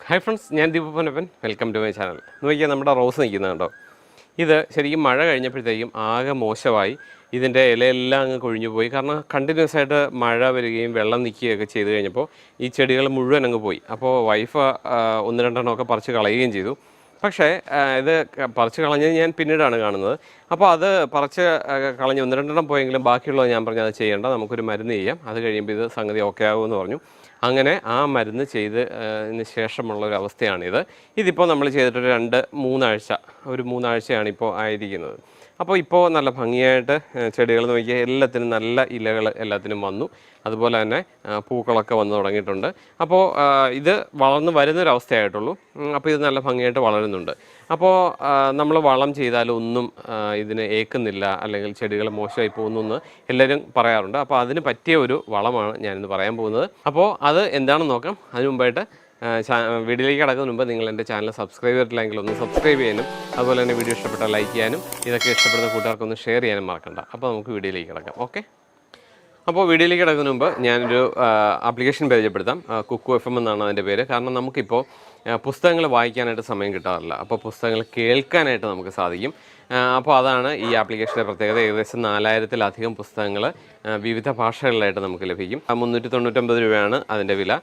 Hi friends, ഞാൻ ദീപപ്പനപ്പൻ. Welcome to my channel. നോക്കിയാൽ നമ്മുടെ റോസ് നിൽക്കുന്നത് കണ്ടോ. ഇത് ശരിക്കും മഴ കഴിഞ്ഞപ്പോഴത്തേക്കും ആകെ മോശമായി. ഇതിൻ്റെ ഇലയെല്ലാം അങ്ങ് കൊഴിഞ്ഞു പോയി. കാരണം കണ്ടിന്യൂസ് ആയിട്ട് മഴ വരികയും വെള്ളം നിൽക്കുകയൊക്കെ ചെയ്ത് കഴിഞ്ഞപ്പോൾ ഈ ചെടികൾ മുഴുവൻ അങ്ങ് പോയി. അപ്പോൾ വൈഫ് ഒന്ന് രണ്ടെണ്ണമൊക്കെ പറിച്ച് കളയുകയും ചെയ്തു. പക്ഷേ ഇത് പറിച്ച് കളഞ്ഞത് ഞാൻ പിന്നീടാണ് കാണുന്നത്. അപ്പോൾ അത് പറിച്ച് കളഞ്ഞ് ഒന്ന് രണ്ടെണ്ണം പോയെങ്കിലും ബാക്കിയുള്ളത് ഞാൻ പറഞ്ഞു അത് ചെയ്യേണ്ട, നമുക്കൊരു മരുന്ന് ചെയ്യാം, അത് കഴിയുമ്പോൾ ഇത് സംഗതി ഓക്കെ ആകുമെന്ന് പറഞ്ഞു. അങ്ങനെ ആ മരുന്ന് ചെയ്തതിന് ശേഷമുള്ളൊരവസ്ഥയാണിത്. ഇതിപ്പോൾ നമ്മൾ ചെയ്തിട്ടൊരു 3 ആഴ്ചയാണ് ഇപ്പോൾ ആയിരിക്കുന്നത്. അപ്പോൾ ഇപ്പോൾ നല്ല ഭംഗിയായിട്ട് ചെടികൾ നോക്കിയാൽ എല്ലാത്തിനും നല്ല ഇലകൾ എല്ലാത്തിനും വന്നു. അതുപോലെ തന്നെ പൂക്കളൊക്കെ വന്നു തുടങ്ങിയിട്ടുണ്ട്. അപ്പോൾ ഇത് വളർന്ന് വരുന്നൊരവസ്ഥയായിട്ടുള്ളൂ. അപ്പോൾ ഇത് നല്ല ഭംഗിയായിട്ട് വളരുന്നുണ്ട്. അപ്പോൾ നമ്മൾ വളം ചെയ്താലും ഒന്നും ഇതിന് ഏക്കുന്നില്ല, അല്ലെങ്കിൽ ചെടികൾ മോശമായി പോകുന്നു എല്ലാവരും പറയാറുണ്ട്. അപ്പോൾ അതിന് പറ്റിയ ഒരു വളമാണ് ഞാനിന്ന് പറയാൻ പോകുന്നത്. അപ്പോൾ അത് എന്താണെന്ന് നോക്കാം. അതിന് മുമ്പായിട്ട് വീഡിയോയിലേക്ക് കിടക്കുന്നതിന് മുമ്പ് നിങ്ങൾ എൻ്റെ ചാനൽ സബ്സ്ക്രൈബ് ചെയ്തിട്ടില്ലെങ്കിൽ ഒന്ന് സബ്സ്ക്രൈബ് ചെയ്യാനും, അതുപോലെ തന്നെ വീഡിയോ ഇഷ്ടപ്പെട്ടാൽ ലൈക്ക് ചെയ്യാനും, ഇതൊക്കെ ഇഷ്ടപ്പെടുന്ന കൂട്ടുകാർക്കൊന്ന് ഷെയർ ചെയ്യാനും മറക്കണ്ട. അപ്പോൾ നമുക്ക് വീഡിയോയിലേക്ക് കിടക്കാം. ഓക്കെ. അപ്പോൾ വീഡിയോയിലേക്ക് കിടക്കുന്നതിന് മുമ്പ് ഞാനൊരു ആപ്ലിക്കേഷൻ പരിചയപ്പെടുത്താം. കുക്കു FM എന്നാണ് അതിൻ്റെ പേര്. കാരണം നമുക്കിപ്പോൾ പുസ്തകങ്ങൾ വായിക്കാനായിട്ട് സമയം കിട്ടാറില്ല. അപ്പോൾ പുസ്തകങ്ങൾ കേൾക്കാനായിട്ട് നമുക്ക് സാധിക്കും. അപ്പോൾ അതാണ് ഈ ആപ്ലിക്കേഷൻ്റെ പ്രത്യേകത. ഏകദേശം 4000-ലധികം പുസ്തകങ്ങൾ വിവിധ ഭാഷകളിലായിട്ട് നമുക്ക് ലഭിക്കും. 399 രൂപയാണ് അതിൻ്റെ വില.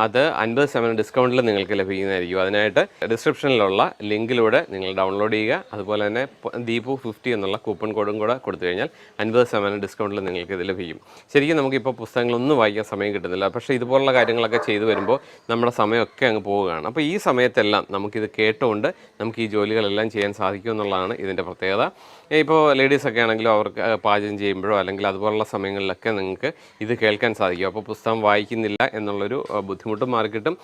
അത് 50% ഡിസ്കൗണ്ടിൽ നിങ്ങൾക്ക് ലഭിക്കുന്നതായിരിക്കും. അതിനായിട്ട് ഡിസ്ക്രിപ്ഷനിലുള്ള ലിങ്കിലൂടെ നിങ്ങൾ ഡൗൺലോഡ് ചെയ്യുക. അതുപോലെ തന്നെ ദീപു 50 എന്നുള്ള കൂപ്പൺ കോഡും കൂടെ കൊടുത്തു കഴിഞ്ഞാൽ 50% ഡിസ്കൗണ്ടിൽ നിങ്ങൾക്ക് ഇത് ലഭിക്കും. ശരിക്കും നമുക്കിപ്പോൾ പുസ്തകങ്ങളൊന്നും വായിക്കാൻ സമയം കിട്ടുന്നില്ല. പക്ഷേ ഇതുപോലുള്ള കാര്യങ്ങളൊക്കെ ചെയ്തു വരുമ്പോൾ നമ്മുടെ സമയമൊക്കെ അങ്ങ് പോവുകയാണ്. അപ്പോൾ ഈ സമയത്തെല്ലാം നമുക്കിത് കേട്ടുകൊണ്ട് നമുക്ക് ഈ ജോലികളെല്ലാം ചെയ്യാൻ സാധിക്കും എന്നുള്ളതാണ് ഇതിൻ്റെ പ്രത്യേകത. ഇപ്പോൾ ലേഡീസൊക്കെ ആണെങ്കിലും അവർക്ക് പാചകം ചെയ്യുമ്പോഴോ അല്ലെങ്കിൽ അതുപോലുള്ള സമയങ്ങളിലൊക്കെ നിങ്ങൾക്ക് ഇത് കേൾക്കാൻ സാധിക്കും. അപ്പോൾ പുസ്തകം വായിക്കുന്നില്ല എന്നുള്ളൊരു ബുദ്ധിമുട്ടും മാറിക്കിട്ടും.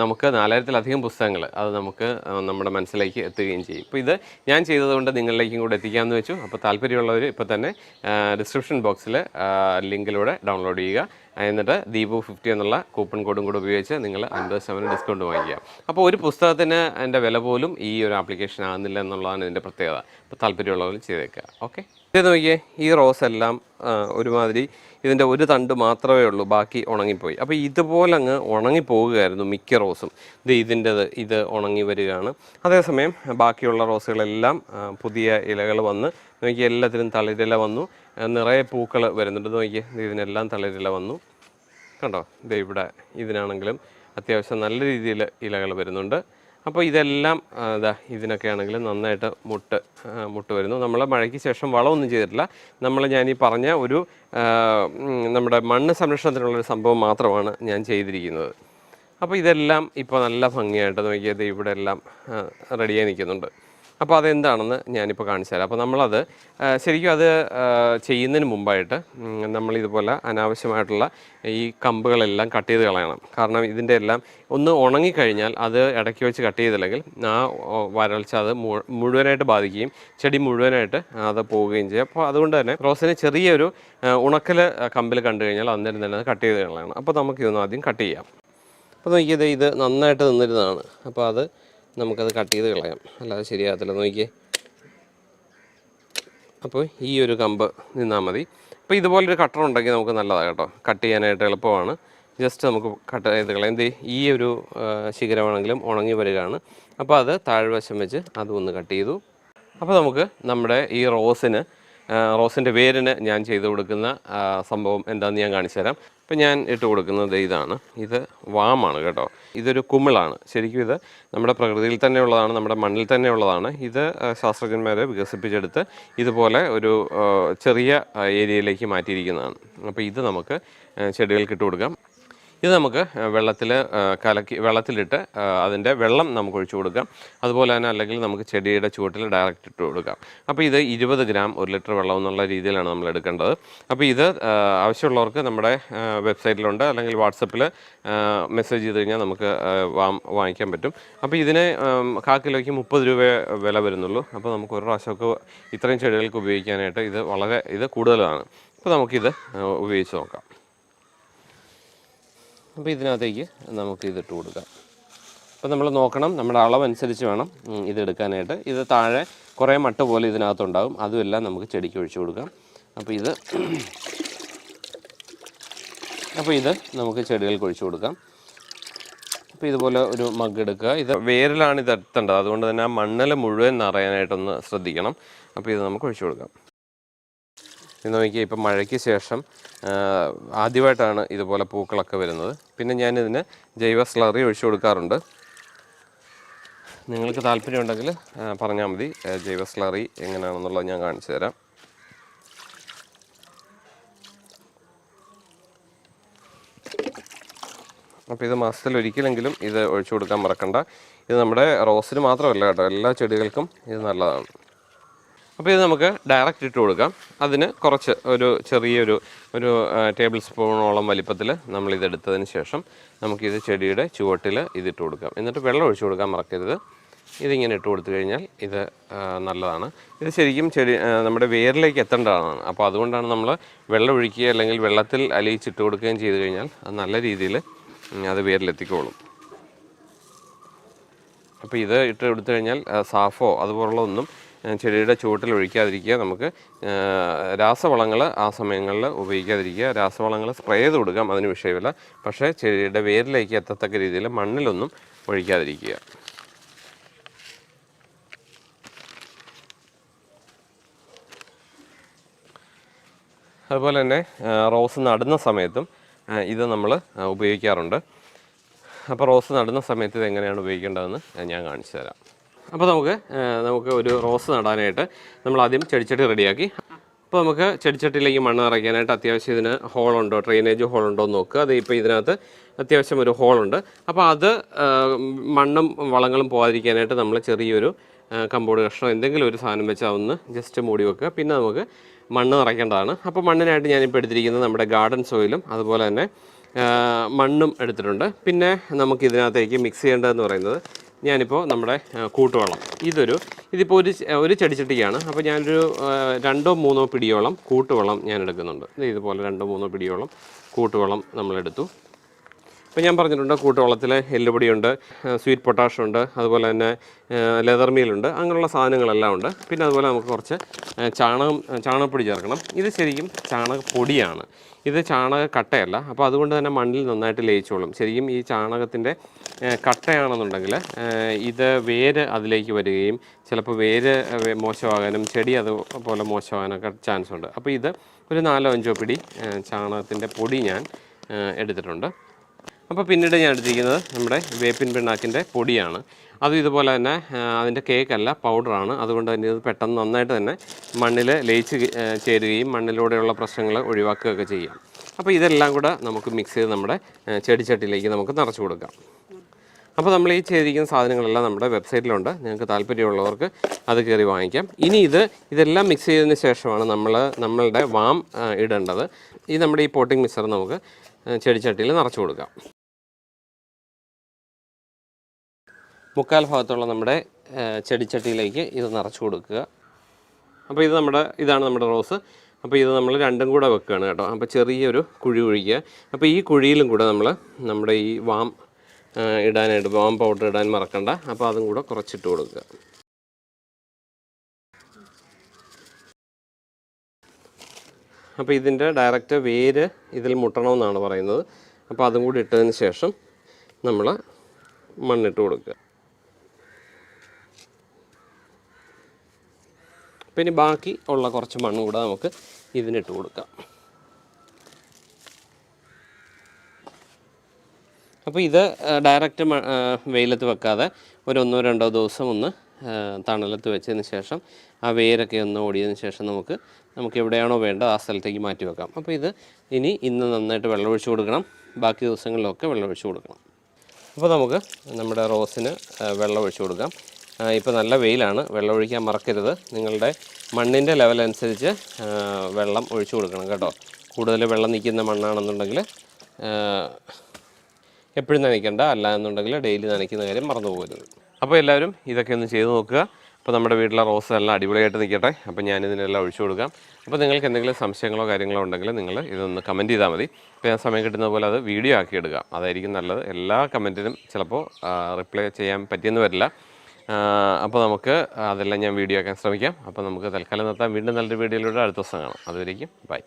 നമുക്ക് 4000-ലധികം പുസ്തകങ്ങൾ അത് നമുക്ക് നമ്മുടെ മനസ്സിലേക്ക് എത്തുകയും ചെയ്യും. ഇപ്പോൾ ഇത് ഞാൻ ചെയ്തതുകൊണ്ട് നിങ്ങളിലേക്കും കൂടെ എത്തിക്കാമെന്ന് വെച്ചു. അപ്പോൾ താല്പര്യമുള്ളവർ ഇപ്പോൾ തന്നെ ഡിസ്ക്രിപ്ഷൻ ബോക്സിൽ ലിങ്കിലൂടെ ഡൗൺലോഡ് ചെയ്യുക. എന്നിട്ട് ദീപു 50 എന്നുള്ള കൂപ്പൺ കോഡും കൂടെ ഉപയോഗിച്ച് നിങ്ങൾ 50% ഡിസ്കൗണ്ട് വാങ്ങിക്കുക. അപ്പോൾ ഒരു പുസ്തകത്തിന് അതിൻ്റെ വില പോലും ഈ ഒരു ആപ്ലിക്കേഷൻ ആകുന്നില്ല എന്നുള്ളതാണ് ഇതിൻ്റെ പ്രത്യേകത. അപ്പോൾ താല്പര്യമുള്ളവർ ചെയ്തേക്കുക. ഓക്കെ. ഇത് നോക്കിയേ, ഈ റോസ് എല്ലാം ഒരുമാതിരി ഇതിൻ്റെ ഒരു തണ്ട് മാത്രമേ ഉള്ളൂ, ബാക്കി ഉണങ്ങിപ്പോയി. അപ്പോൾ ഇതുപോലെ അങ്ങ് ഉണങ്ങിപ്പോവുകയായിരുന്നു മിക്ക റോസും. ഇത് ഉണങ്ങി വരികയാണ്. അതേസമയം ബാക്കിയുള്ള റോസുകളെല്ലാം പുതിയ ഇലകൾ വന്ന് നോക്കിയാൽ എല്ലാത്തിനും തളിരില വന്നു. നിറയെ പൂക്കൾ വരുന്നുണ്ട്. നോക്കിയാൽ ഇതിനെല്ലാം തളിരില വന്നു കണ്ടോ. ഇവിടെ ഇതിനാണെങ്കിലും അത്യാവശ്യം നല്ല രീതിയിൽ ഇലകൾ വരുന്നുണ്ട്. അപ്പോൾ ഇതെല്ലാം ഇതിനൊക്കെ ആണെങ്കിലും നന്നായിട്ട് മുട്ട് വരുന്നു. നമ്മൾ മഴയ്ക്ക് ശേഷം വളമൊന്നും ചെയ്തിട്ടില്ല. ഞാൻ ഈ പറഞ്ഞ ഒരു നമ്മുടെ മണ്ണ് സംരക്ഷണത്തിനുള്ളൊരു സംഭവം മാത്രമാണ് ഞാൻ ചെയ്തിരിക്കുന്നത്. അപ്പോൾ ഇതെല്ലാം ഇപ്പോൾ നല്ല ഭംഗിയായിട്ട് നോക്കിയത് ഇവിടെ എല്ലാം റെഡിയായി നിൽക്കുന്നുണ്ട്. അപ്പോൾ അതെന്താണെന്ന് ഞാനിപ്പോൾ കാണിച്ചു തരാം. അപ്പോൾ നമ്മളത് ശരിക്കും അത് ചെയ്യുന്നതിന് മുമ്പായിട്ട് നമ്മളിതുപോലെ അനാവശ്യമായിട്ടുള്ള ഈ കമ്പുകളെല്ലാം കട്ട് ചെയ്ത് കളയണം. കാരണം ഇതിൻ്റെ എല്ലാം ഒന്ന് ഉണങ്ങിക്കഴിഞ്ഞാൽ അത് ഇടയ്ക്ക് വെച്ച് കട്ട് ചെയ്തില്ലെങ്കിൽ ആ വരൾച്ച അത് മുഴുവനായിട്ട് ബാധിക്കുകയും ചെടി മുഴുവനായിട്ട് അത് പോവുകയും ചെയ്യും. അപ്പോൾ അതുകൊണ്ട് തന്നെ റോസിന് ചെറിയൊരു ഉണക്കൽ കമ്പിൽ കണ്ടു കഴിഞ്ഞാൽ അന്നേരം തന്നെ അത് കട്ട് ചെയ്ത് കളയണം. അപ്പോൾ നമുക്കിതൊന്ന് ആദ്യം കട്ട് ചെയ്യാം. അപ്പോൾ നോക്കിയത് ഇത് നന്നായിട്ട് നിന്നിരുന്നതാണ്. അപ്പോൾ അത് നമുക്കത് കട്ട് ചെയ്ത് കളയാം, അല്ലാതെ ശരിയാകത്തില്ല. നോക്കിയേ, അപ്പോൾ ഈ ഒരു കമ്പ് നിന്നാൽ മതി. അപ്പോൾ ഇതുപോലൊരു കട്ടർ ഉണ്ടെങ്കിൽ നമുക്ക് നല്ലതാണ് കേട്ടോ, കട്ട് ചെയ്യാനായിട്ട് എളുപ്പമാണ്. ജസ്റ്റ് നമുക്ക് കട്ട് ചെയ്ത് കളയാം. ഈ ഒരു ശിഖരമാണെങ്കിലും ഉണങ്ങി വരികയാണ്. അപ്പോൾ അത് താഴ്വശം വെച്ച് അതും ഒന്ന് കട്ട് ചെയ്തു. അപ്പോൾ നമുക്ക് നമ്മുടെ ഈ റോസിൻ്റെ വേരിന് ഞാൻ ചെയ്ത് കൊടുക്കുന്ന സംഭവം എന്താണെന്ന് ഞാൻ കാണിച്ചു തരാം. ഇപ്പം ഞാൻ ഇട്ട് കൊടുക്കുന്നത് ഇതാണ്. ഇത് വാമാണ് കേട്ടോ. ഇതൊരു കുമിളാണ്. ശരിക്കും ഇത് നമ്മുടെ പ്രകൃതിയിൽ തന്നെ ഉള്ളതാണ്, നമ്മുടെ മണ്ണിൽ തന്നെ ഉള്ളതാണ്. ഇത് ശാസ്ത്രജ്ഞന്മാർ വികസിപ്പിച്ചെടുത്ത് ഇതുപോലെ ഒരു ചെറിയ ഏരിയയിലേക്ക് മാറ്റിയിരിക്കുന്നതാണ്. അപ്പോൾ ഇത് നമുക്ക് ചെടികൾക്ക് ഇട്ട് കൊടുക്കാം. ഇത് നമുക്ക് വെള്ളത്തിലിട്ട് അതിൻ്റെ വെള്ളം നമുക്ക് ഒഴിച്ചു കൊടുക്കാം. അതുപോലെ തന്നെ അല്ലെങ്കിൽ നമുക്ക് ചെടിയുടെ ചുവട്ടിൽ ഡയറക്റ്റ് ഇട്ട് കൊടുക്കാം. അപ്പോൾ ഇത് 20 ഗ്രാം 1 ലിറ്റർ വെള്ളം എന്നുള്ള രീതിയിലാണ് നമ്മൾ എടുക്കേണ്ടത്. അപ്പോൾ ഇത് ആവശ്യമുള്ളവർക്ക് നമ്മുടെ വെബ്സൈറ്റിലുണ്ട്, അല്ലെങ്കിൽ വാട്സപ്പിൽ മെസ്സേജ് ചെയ്ത് കഴിഞ്ഞാൽ നമുക്ക് വാങ്ങിക്കാൻ പറ്റും. അപ്പോൾ ഇതിന് 1/4 കിലോയ്ക്ക് 30 രൂപ വില വരുന്നുള്ളൂ. അപ്പോൾ നമുക്ക് ഒരു പ്രാവശ്യമൊക്കെ ഇത്രയും ചെടികൾക്ക് ഉപയോഗിക്കാനായിട്ട് ഇത് കൂടുതലാണ്. അപ്പോൾ നമുക്കിത് ഉപയോഗിച്ച് നോക്കാം. അപ്പോൾ ഇതിനകത്തേക്ക് നമുക്ക് ഇതിട്ട് കൊടുക്കാം. അപ്പോൾ നമ്മൾ നോക്കണം, നമ്മുടെ അളവനുസരിച്ച് വേണം ഇതെടുക്കാനായിട്ട്. ഇത് താഴെ കുറേ മട്ട് പോലെ ഇതിനകത്തുണ്ടാകും, അതുമെല്ലാം നമുക്ക് ചെടിക്ക് ഒഴിച്ചു കൊടുക്കാം. അപ്പോൾ ഇത് നമുക്ക് ചെടികൾക്ക് ഒഴിച്ചു കൊടുക്കാം. അപ്പോൾ ഇതുപോലെ ഒരു മഗ് എടുക്കുക. ഇത് വേരിലാണ് ഇത് എത്തേണ്ടത്, അതുകൊണ്ട് തന്നെ ആ മണ്ണിൽ മുഴുവൻ നിറയാനായിട്ടൊന്ന് ശ്രദ്ധിക്കണം. അപ്പോൾ ഇത് നമുക്ക് ഒഴിച്ചു കൊടുക്കാം. ഇത് നോക്കിയാൽ ഇപ്പം മഴയ്ക്ക് ശേഷം ആദ്യമായിട്ടാണ് ഇതുപോലെ പൂക്കളൊക്കെ വരുന്നത്. പിന്നെ ഞാനിതിന് ജൈവ സ്ലറി ഒഴിച്ചു കൊടുക്കാറുണ്ട്. നിങ്ങൾക്ക് താല്പര്യമുണ്ടെങ്കിൽ പറഞ്ഞാൽ മതി, ജൈവ സ്ലറി എങ്ങനെയാണെന്നുള്ളത് ഞാൻ കാണിച്ചു തരാം. അപ്പോൾ ഇത് മാസത്തിൽ ഒരിക്കലെങ്കിലും ഇത് ഒഴിച്ചു കൊടുക്കാൻ മറക്കണ്ട. ഇത് നമ്മുടെ റോസിന് മാത്രമല്ല കേട്ടോ, എല്ലാ ചെടികൾക്കും ഇത് നല്ലതാണ്. അപ്പോൾ ഇത് നമുക്ക് ഡയറക്റ്റ് ഇട്ട് കൊടുക്കാം. അതിന് കുറച്ച് ചെറിയൊരു ടേബിൾ സ്പൂണോളം വലിപ്പത്തിൽ നമ്മളിതെടുത്തതിന് ശേഷം നമുക്കിത് ചെടിയുടെ ചുവട്ടിൽ ഇതിട്ട് കൊടുക്കാം. എന്നിട്ട് വെള്ളം ഒഴിച്ചു കൊടുക്കാൻ മറക്കരുത്. ഇതിങ്ങനെ ഇട്ട് കൊടുത്തു കഴിഞ്ഞാൽ ഇത് നല്ലതാണ്. ഇത് ശരിക്കും നമ്മുടെ വേരിലേക്ക് എത്തേണ്ടതാണ്. അപ്പോൾ അതുകൊണ്ടാണ് നമ്മൾ വെള്ളം ഒഴിക്കുക അല്ലെങ്കിൽ വെള്ളത്തിൽ അലിയിച്ചിട്ട് കൊടുക്കുകയും ചെയ്ത് കഴിഞ്ഞാൽ അത് നല്ല രീതിയിൽ അത് വേരിലെത്തിക്കോളും. അപ്പോൾ ഇത് ഇട്ട് കൊടുത്തു കഴിഞ്ഞാൽ സാഫോ അതുപോലുള്ള ഒന്നും ചെടിയുടെ ചുവട്ടിൽ ഒഴിക്കാതിരിക്കുക. നമുക്ക് രാസവളങ്ങൾ ആ സമയങ്ങളിൽ ഉപയോഗിക്കാതിരിക്കുക. രാസവളങ്ങൾ സ്പ്രേ ചെയ്ത് കൊടുക്കാം, അതിന് വിഷയമില്ല. പക്ഷേ ചെടിയുടെ വേരിലേക്ക് എത്തത്തക്ക രീതിയിൽ മണ്ണിലൊന്നും ഒഴിക്കാതിരിക്കുക. അതുപോലെ തന്നെ റോസ് നടുന്ന സമയത്തും ഇത് നമ്മൾ ഉപയോഗിക്കാറുണ്ട്. അപ്പോൾ റോസ് നടുന്ന സമയത്ത് ഇത് എങ്ങനെയാണ് ഉപയോഗിക്കേണ്ടതെന്ന് ഞാൻ കാണിച്ചു തരാം. അപ്പോൾ നമുക്ക് ഒരു റോസ് നടാനായിട്ട് നമ്മൾ ആദ്യം ചെടിച്ചട്ടി റെഡിയാക്കി. അപ്പോൾ നമുക്ക് ചെടിച്ചട്ടിയിലേക്ക് മണ്ണ് നിറയ്ക്കാനായിട്ട് അത്യാവശ്യം ഇതിന് ഹോളുണ്ടോ, ഡ്രെയിനേജ് ഹോളുണ്ടോ എന്ന് നോക്കുക. അത് ഇപ്പോൾ ഇതിനകത്ത് അത്യാവശ്യം ഒരു ഹോളുണ്ട്. അപ്പോൾ അത് മണ്ണും വളങ്ങളും പോകാതിരിക്കാനായിട്ട് നമ്മൾ ചെറിയൊരു കമ്പോർഡ് കഷ്ണം എന്തെങ്കിലും ഒരു സാധനം വെച്ച് അതൊന്ന് ജസ്റ്റ് മൂടി വെക്കുക. പിന്നെ നമുക്ക് മണ്ണ് നിറയ്ക്കേണ്ടതാണ്. അപ്പോൾ മണ്ണിനായിട്ട് ഞാനിപ്പോൾ എടുത്തിരിക്കുന്നത് നമ്മുടെ ഗാർഡൻ സോയിലും അതുപോലെ തന്നെ മണ്ണും എടുത്തിട്ടുണ്ട്. പിന്നെ നമുക്കിതിനകത്തേക്ക് മിക്സ് ചെയ്യേണ്ടതെന്ന് പറയുന്നത് ഞാനിപ്പോൾ നമ്മുടെ കൂട്ടുവളം, ഇതിപ്പോൾ ഒരു ചെടിച്ചട്ടിയാണ്. അപ്പോൾ ഞാനൊരു 2-3 പിടിയോളം കൂട്ടുവളം ഞാൻ എടുക്കുന്നുണ്ട്. ഇതുപോലെ 2-3 പിടിയോളം കൂട്ടുവളം നമ്മളെടുത്തു. ഇപ്പോൾ ഞാൻ പറഞ്ഞിട്ടുണ്ട്, കൂട്ടുവളത്തിൽ എല്ലുപൊടിയുണ്ട്, സ്വീറ്റ് പൊട്ടാഷുണ്ട്, അതുപോലെ തന്നെ ലെതർ മീലുണ്ട്, അങ്ങനെയുള്ള സാധനങ്ങളെല്ലാം ഉണ്ട്. പിന്നെ അതുപോലെ നമുക്ക് കുറച്ച് ചാണകപ്പൊടി ചേർക്കണം. ഇത് ശരിക്കും ചാണകപ്പൊടിയാണ്, ഇത് ചാണകക്കട്ടയല്ല. അപ്പോൾ അതുകൊണ്ട് തന്നെ മണ്ണിൽ നന്നായിട്ട് ലയിച്ചോളും. ശരിക്കും ഈ ചാണകത്തിൻ്റെ കട്ടയാണെന്നുണ്ടെങ്കിൽ ഇത് വേര് അതിലേക്ക് വരികയും ചിലപ്പോൾ വേര് മോശമാകാനും ചെടി അതുപോലെ മോശമാകാനൊക്കെ ചാൻസ് ഉണ്ട്. അപ്പോൾ ഇത് ഒരു 4-5 പിടി ചാണകത്തിൻ്റെ പൊടി ഞാൻ എടുത്തിട്ടുണ്ട്. അപ്പോൾ പിന്നീട് ഞാൻ എടുത്തിരിക്കുന്നത് നമ്മുടെ വേപ്പിൻ പിണ്ണാക്കിൻ്റെ പൊടിയാണ്. അതും ഇതുപോലെ തന്നെ അതിൻ്റെ കേക്കല്ല, പൗഡറാണ്. അതുകൊണ്ട് തന്നെ ഇത് പെട്ടെന്ന് നന്നായിട്ട് തന്നെ മണ്ണിൽ ലയിച്ച് ചേരുകയും മണ്ണിലൂടെയുള്ള പ്രശ്നങ്ങൾ ഒഴിവാക്കുകയൊക്കെ ചെയ്യാം. അപ്പോൾ ഇതെല്ലാം കൂടെ നമുക്ക് മിക്സ് ചെയ്ത് നമ്മുടെ ചെടിച്ചട്ടിയിലേക്ക് നമുക്ക് നിറച്ച് കൊടുക്കാം. അപ്പോൾ നമ്മൾ ഈ ചെയ്തിരിക്കുന്ന സാധനങ്ങളെല്ലാം നമ്മുടെ വെബ്സൈറ്റിലുണ്ട്. നിങ്ങൾക്ക് താല്പര്യമുള്ളവർക്ക് അത് കയറി വാങ്ങിക്കാം. ഇനി ഇതെല്ലാം മിക്സ് ചെയ്തതിന് ശേഷമാണ് നമ്മളുടെ വാം ഇടേണ്ടത്. ഈ നമ്മുടെ ഈ പോട്ടിംഗ് മിക്സർ നമുക്ക് ചെടിച്ചട്ടിയിൽ നിറച്ച് കൊടുക്കാം. 3/4 ഭാഗത്തുള്ള നമ്മുടെ ചെടിച്ചട്ടിയിലേക്ക് ഇത് നിറച്ച് കൊടുക്കുക. അപ്പോൾ ഇതാണ് നമ്മുടെ റോസ്. അപ്പോൾ ഇത് നമ്മൾ രണ്ടും കൂടെ വെക്കുകയാണ് കേട്ടോ. അപ്പോൾ ചെറിയൊരു കുഴി ഒഴിക്കുക. അപ്പോൾ ഈ കുഴിയിലും കൂടെ നമ്മുടെ ഈ വാം ഇടാനായിട്ട് വാം പൗഡർ ഇടാൻ മറക്കണ്ട. അപ്പോൾ അതും കൂടെ കുറച്ചിട്ട് കൊടുക്കുക. അപ്പോൾ ഇതിൻ്റെ ഡയറക്റ്റ് വേര് ഇതിൽ മുട്ടണമെന്നാണ് പറയുന്നത്. അപ്പോൾ അതും കൂടി ഇട്ടതിന് ശേഷം നമ്മൾ മണ്ണിട്ട് കൊടുക്കുക. പിന്നെ ബാക്കി ഉള്ള കുറച്ച് മണ്ണ് കൂടെ നമുക്ക് ഇതിനിട്ട് കൊടുക്കാം. അപ്പോൾ ഇത് ഡയറക്റ്റ് വെയിലത്ത് വെക്കാതെ ഒരു 1-2 ദിവസം ഒന്ന് തണലത്ത് വെച്ചതിന് ശേഷം ആ വേരൊക്കെ ഒന്ന് ഓടിയതിന് ശേഷം നമുക്ക് എവിടെയാണോ വേണ്ടത് ആ സ്ഥലത്തേക്ക് മാറ്റി വെക്കാം. അപ്പോൾ ഇന്ന് നന്നായിട്ട് വെള്ളമൊഴിച്ച് കൊടുക്കണം. ബാക്കി ദിവസങ്ങളിലൊക്കെ വെള്ളമൊഴിച്ച് കൊടുക്കണം. അപ്പോൾ നമുക്ക് നമ്മുടെ റോസിന് വെള്ളമൊഴിച്ച് കൊടുക്കാം. ഇപ്പോൾ നല്ല വെയിലാണ്, വെള്ളമൊഴിക്കാൻ മറക്കരുത്. നിങ്ങളുടെ മണ്ണിൻ്റെ ലെവൽ അനുസരിച്ച് വെള്ളം ഒഴിച്ചു കൊടുക്കണം കേട്ടോ. കൂടുതൽ വെള്ളം നിൽക്കുന്ന മണ്ണാണെന്നുണ്ടെങ്കിൽ എപ്പോഴും നനയ്ക്കേണ്ട, അല്ല എന്നുണ്ടെങ്കിൽ ഡെയിലി നനയ്ക്കുന്ന കാര്യം മറന്നു പോകരുത്. അപ്പോൾ എല്ലാവരും ഇതൊക്കെ ഒന്ന് ചെയ്ത് നോക്കുക. അപ്പോൾ നമ്മുടെ വീട്ടിലെ റോസ് എല്ലാം അടിപൊളിയായിട്ട് നിൽക്കട്ടെ. അപ്പോൾ ഞാനിതിനെല്ലാം ഒഴിച്ചു കൊടുക്കാം. അപ്പോൾ നിങ്ങൾക്ക് എന്തെങ്കിലും സംശയങ്ങളോ കാര്യങ്ങളോ ഉണ്ടെങ്കിൽ നിങ്ങൾ ഇതൊന്ന് കമൻറ്റ് ചെയ്താൽ മതി. അപ്പോൾ ഞാൻ സമയം കിട്ടുന്ന പോലെ അത് വീഡിയോ ആക്കി എടുക്കുക, അതായിരിക്കും നല്ലത്. എല്ലാ കമൻറ്റിനും ചിലപ്പോൾ റിപ്ലൈ ചെയ്യാൻ പറ്റിയെന്ന് വരില്ല. അപ്പോൾ നമുക്ക് അതെല്ലാം ഞാൻ വീഡിയോ ആക്കാൻ ശ്രമിക്കാം. അപ്പോൾ നമുക്ക് തൽക്കാലം നിർത്താം. വീണ്ടും നല്ലൊരു വീഡിയോയിലൂടെ അടുത്ത ദിവസം കാണാം. അതുവരേക്കും ബൈ.